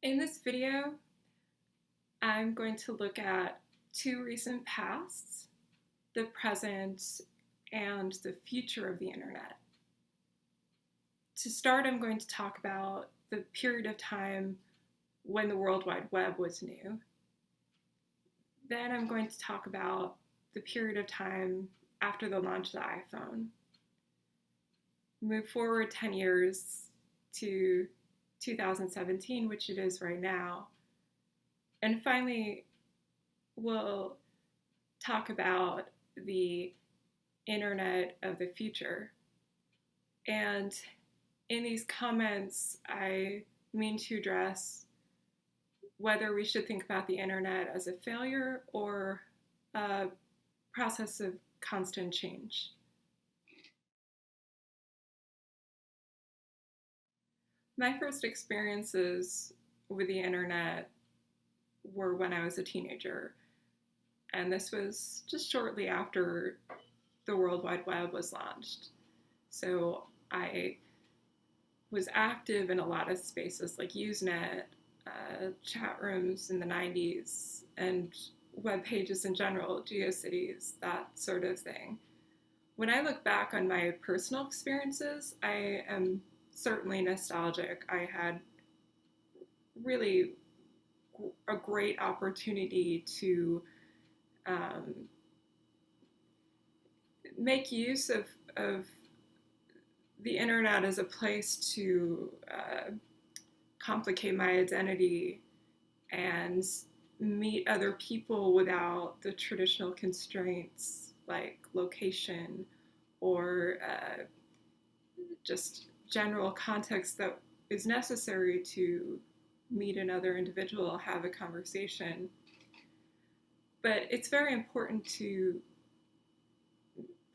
In this video, I'm going to look at two recent pasts, the present, and the future of the internet. To start, I'm going to talk about the period of time when the World Wide Web was new. Then I'm going to talk about the period of time after the launch of the iPhone. Move forward 10 years to 2017, which it is right now. And finally, we'll talk about the internet of the future. And in these comments, I mean to address whether we should think about the internet as a failure or a process of constant change. My first experiences with the internet were when I was a teenager, and this was just shortly after the World Wide Web was launched. So I was active in a lot of spaces like Usenet, chat rooms in the 90s, and web pages in general, GeoCities, that sort of thing. When I look back on my personal experiences, I am certainly nostalgic. I had really a great opportunity to make use of the internet as a place to complicate my identity and meet other people without the traditional constraints like location or just general context that is necessary to meet another individual, have a conversation. But it's very important to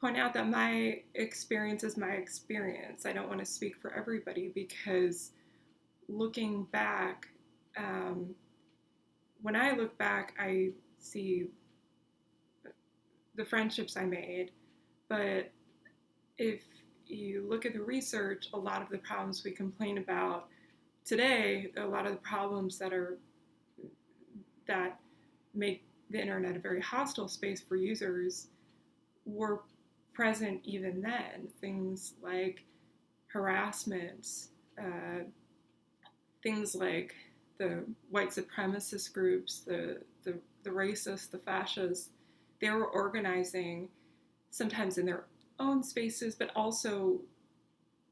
point out that my experience is my experience. I don't want to speak for everybody because looking back, when I look back, I see the friendships I made. But if you look at the research, a lot of the problems we complain about today, a lot of the problems that make the internet a very hostile space for users were present even then. Things like harassment, things like the white supremacist groups, the racists, the fascists. They were organizing sometimes in their own spaces, but also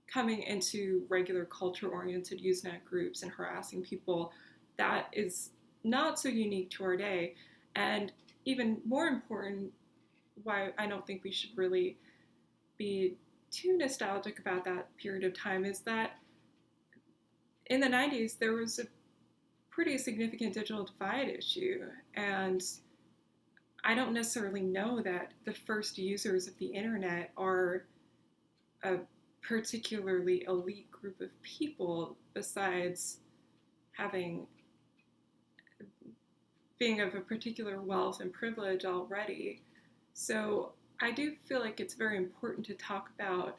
coming into regular culture-oriented Usenet groups and harassing people. That is not so unique to our day. And even more important, why I don't think we should really be too nostalgic about that period of time, is that in the 90s, there was a pretty significant digital divide issue. And I don't necessarily know that the first users of the internet are a particularly elite group of people, besides being of a particular wealth and privilege already. So I do feel like it's very important to talk about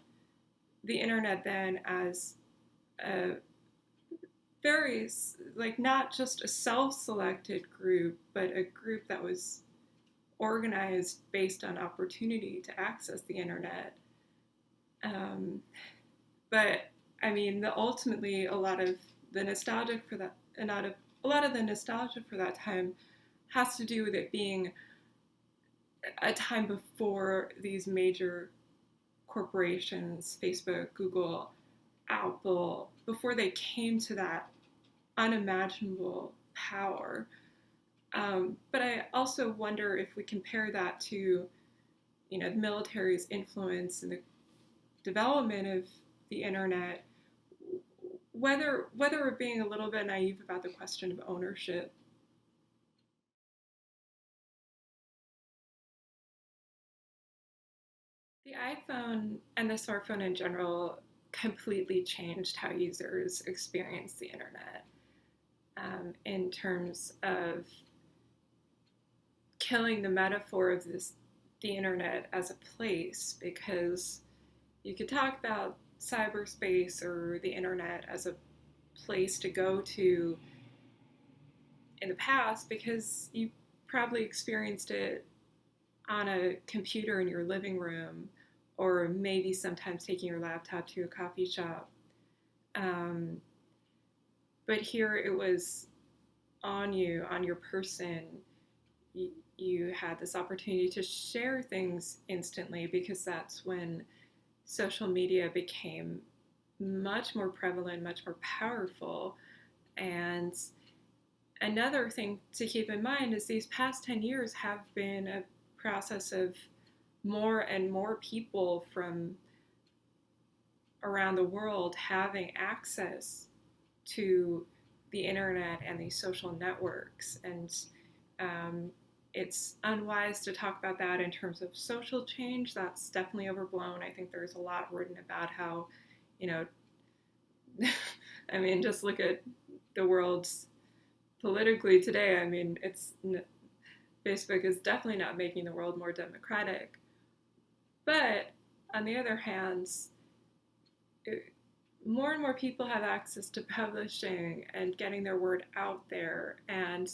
the internet then as a very, like, not just a self-selected group, but a group that was organized based on opportunity to access the internet. But I mean, ultimately, a lot of the nostalgia for that time has to do with it being a time before these major corporations, Facebook, Google, Apple, before they came to that unimaginable power. But I also wonder if we compare that to, the military's influence in the development of the internet, whether we're being a little bit naive about the question of ownership. The iPhone and the smartphone in general completely changed how users experience the internet, in terms of killing the metaphor of the internet as a place, because you could talk about cyberspace or the internet as a place to go to in the past because you probably experienced it on a computer in your living room, or maybe sometimes taking your laptop to a coffee shop. Um, but here it was on you, on your person. You had this opportunity to share things instantly because that's when social media became much more prevalent, much more powerful. And another thing to keep in mind is these past 10 years have been a process of more and more people from around the world having access to the internet and these social networks. And it's unwise to talk about that in terms of social change. That's definitely overblown. I think there's a lot written about how, you know, I mean, just look at the world politically today. I mean, Facebook is definitely not making the world more democratic. But on the other hand, more and more people have access to publishing and getting their word out there. And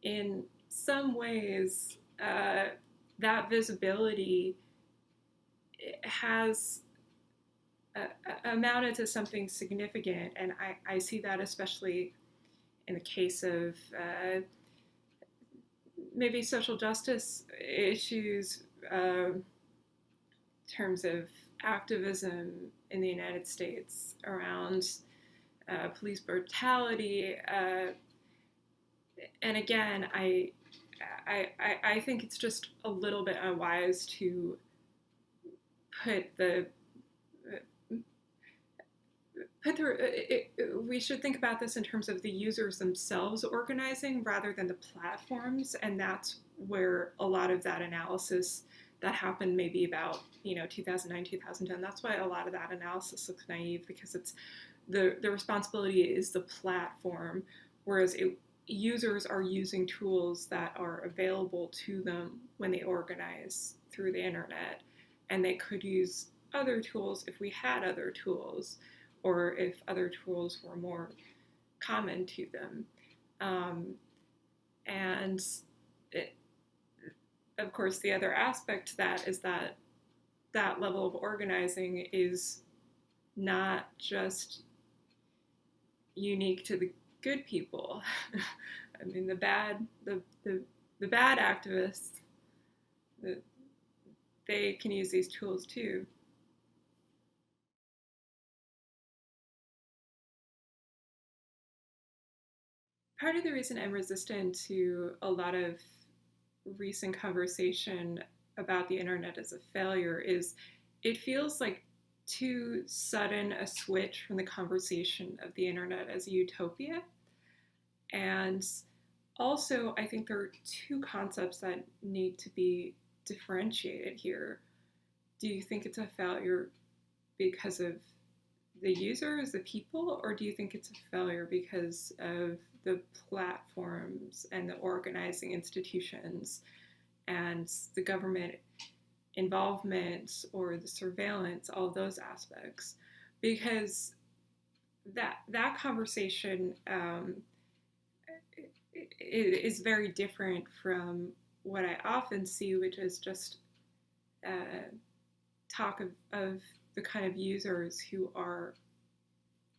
in some ways, that visibility has amounted to something significant. And I see that especially in the case of maybe social justice issues, in terms of activism in the United States around police brutality. And again, I think it's just a little bit unwise to we should think about this in terms of the users themselves organizing rather than the platforms, and that's where a lot of that analysis that happened maybe about 2009, 2010. That's why a lot of that analysis looks naive, because it's the responsibility is the platform, whereas users are using tools that are available to them when they organize through the internet, and they could use other tools if we had other tools, or if other tools were more common to them. And of course, the other aspect to that is that that level of organizing is not just unique to the good people. I mean, the bad activists, they can use these tools too. Part of the reason I'm resistant to a lot of recent conversation about the internet as a failure is it feels like too sudden a switch from the conversation of the internet as a utopia. And also, I think there are two concepts that need to be differentiated here. Do you think it's a failure because of the users, the people, or do you think it's a failure because of the platforms and the organizing institutions and the government involvement or the surveillance, all those aspects? Because that conversation is very different from what I often see, which is just talk of the kind of users who are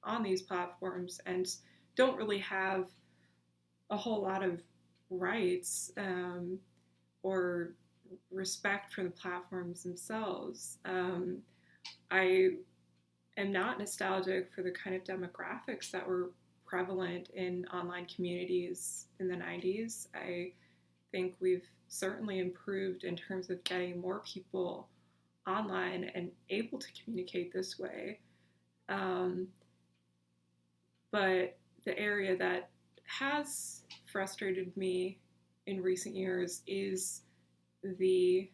on these platforms and don't really have a whole lot of rights or respect for the platforms themselves. I am not nostalgic for the kind of demographics that were prevalent in online communities in the 90s. I think we've certainly improved in terms of getting more people online and able to communicate this way. But the area that has frustrated me in recent years is the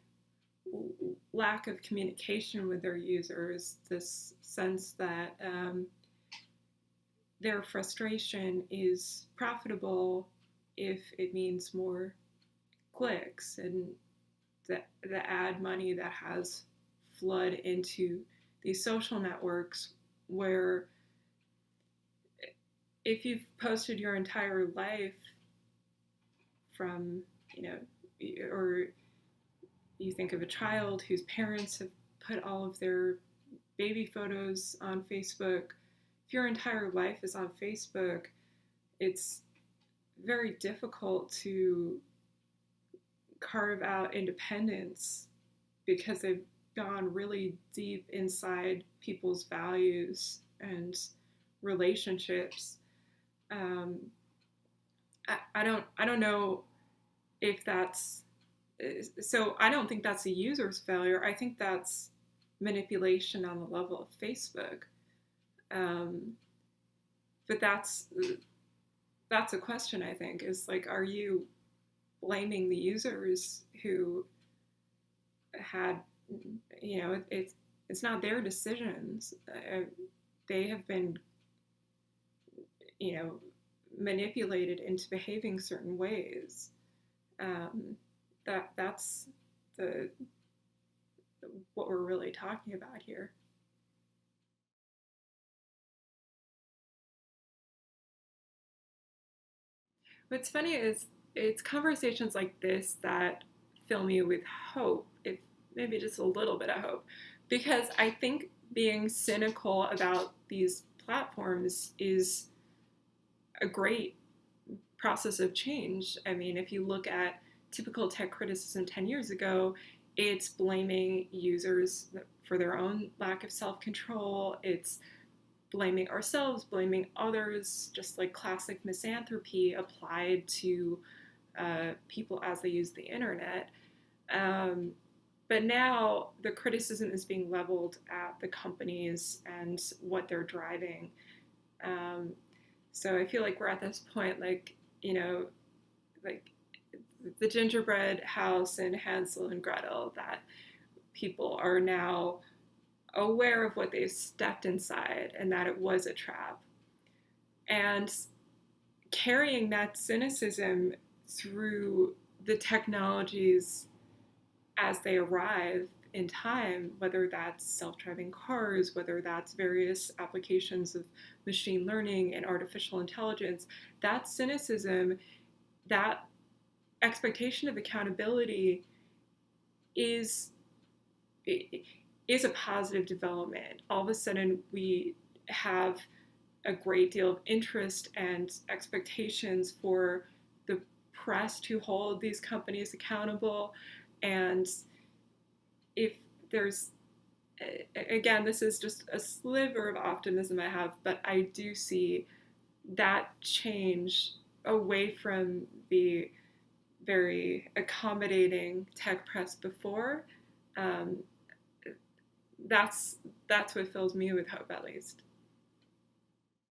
lack of communication with their users, this sense that their frustration is profitable if it means more clicks, and the ad money that has flood into these social networks, where if you've posted your entire life from, you know, or you think of a child whose parents have put all of their baby photos on Facebook. If your entire life is on Facebook, it's very difficult to carve out independence because they've gone really deep inside people's values and relationships. Um, I don't know if that's so. I don't think that's a user's failure. I think that's manipulation on the level of Facebook. Um, but that's a question. I think is like, are you blaming the users who had, you know, it's not their decisions. They have been, you know, manipulated into behaving certain ways. That's the what we're really talking about here. What's funny is it's conversations like this that fill me with hope, if maybe just a little bit of hope, because I think being cynical about these platforms is a great process of change. I mean, if you look at typical tech criticism 10 years ago, it's blaming users for their own lack of self control. It's blaming ourselves, blaming others, just like classic misanthropy applied to people as they use the internet. Um, but now the criticism is being leveled at the companies and what they're driving. Um, so I feel like we're at this point, like, you know, like the gingerbread house and Hansel and Gretel, that people are now aware of what they've stepped inside and that it was a trap. And carrying that cynicism through the technologies as they arrive in time, whether that's self-driving cars, whether that's various applications of machine learning and artificial intelligence, that cynicism, that expectation of accountability is is a positive development. All of a sudden, we have a great deal of interest and expectations for the press to hold these companies accountable. And if there's, again, this is just a sliver of optimism I have, but I do see that change away from the very accommodating tech press before. Um, that's what fills me with hope, at least.